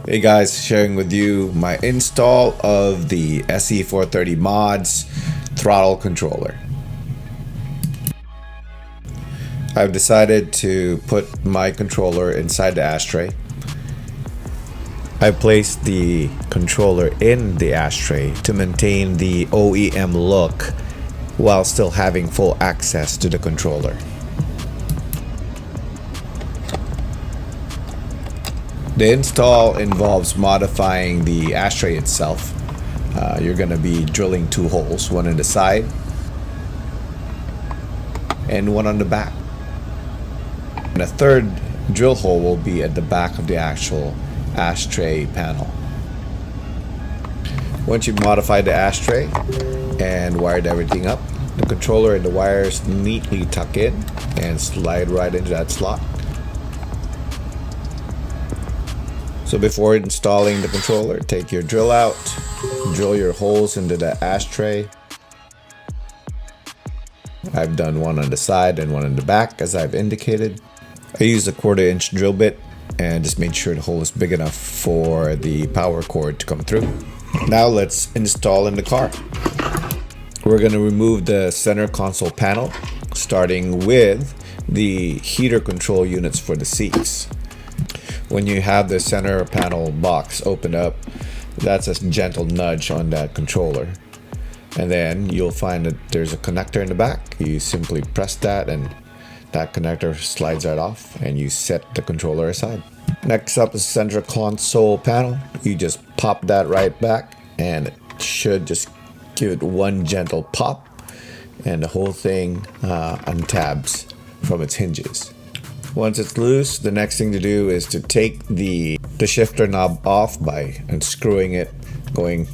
Hey guys, sharing with you my install of the Sc430Mods Throttle controller. I've decided to put my controller inside the ashtray. I placed the controller in the ashtray to maintain the OEM look while still having full access to the controller. The install involves modifying the ashtray itself. You're going to be drilling two holes, one on the side and one on the back. And a third drill hole will be at the back of the actual ashtray panel. Once you've modified the ashtray and wired everything up, the controller and the wires neatly tuck in and slide right into that slot. So before installing the controller, take your drill out, drill your holes into the ashtray. I've done one on the side and one on the back as I've indicated. I used a 1/4-inch drill bit and just made sure the hole is big enough for the power cord to come through. Now let's install in the car. We're going to remove the center console panel, starting with the heater control units for the seats. When you have the center panel box open up, that's a gentle nudge on that controller. And then you'll find that there's a connector in the back. You simply press that and that connector slides right off and you set the controller aside. Next up is center console panel. You just pop that right back and it should just give it one gentle pop and the whole thing untabs from its hinges. Once it's loose, the next thing to do is to take the shifter knob off by unscrewing it going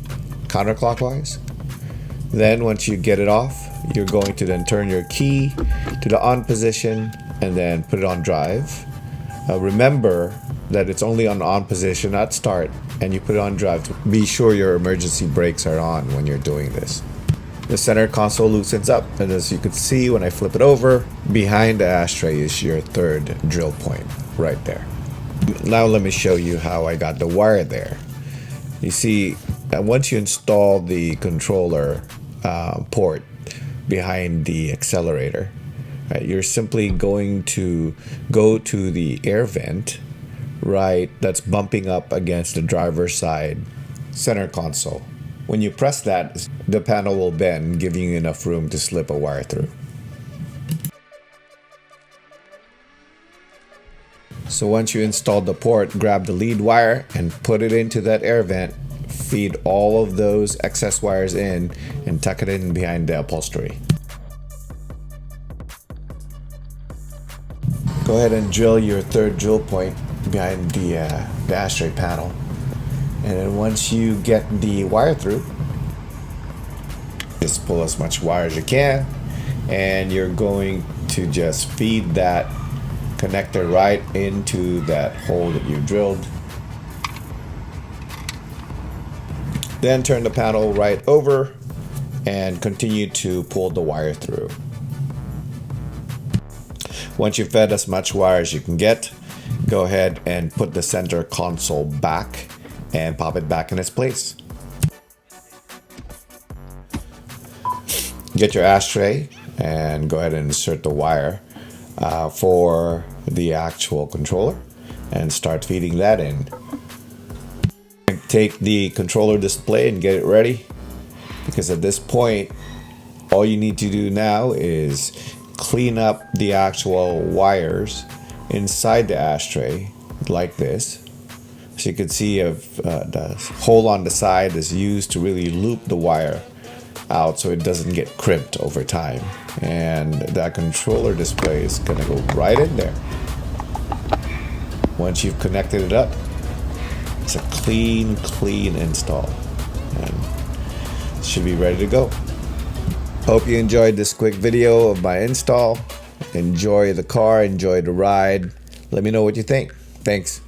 counterclockwise. Then once you get it off, you're going to then turn your key to the on position and then put it on drive. Remember that it's only on position, not start, and you put it on drive. Be sure your emergency brakes are on when you're doing this. The center console loosens up, and as you can see when I flip it over, behind the ashtray is your third drill point right there. Now let me show you how I got the wire there. You see, once you install the controller port behind the accelerator, right, you're simply going to go to the air vent, right, that's bumping up against the driver's side center console. When you press that, the panel will bend, giving you enough room to slip a wire through. So once you install the port, grab the lead wire and put it into that air vent. Feed all of those excess wires in and tuck it in behind the upholstery. Go ahead and drill your third drill point behind the ashtray panel. And then once you get the wire through, just pull as much wire as you can, and you're going to just feed that connector right into that hole that you drilled. Then turn the panel right over and continue to pull the wire through. Once you've fed as much wire as you can get, go ahead and put the center console back and pop it back in its place. Get your ashtray and go ahead and insert the wire for the actual controller and start feeding that in. Take the controller display and get it ready, because at this point all you need to do now is clean up the actual wires inside the ashtray like this. So you can see the hole on the side is used to really loop the wire out so it doesn't get crimped over time. And that controller display is going to go right in there. Once you've connected it up, it's a clean install and it should be ready to go. Hope you enjoyed this quick video of my install. Enjoy the car, enjoy the ride. Let me know what you think. Thanks.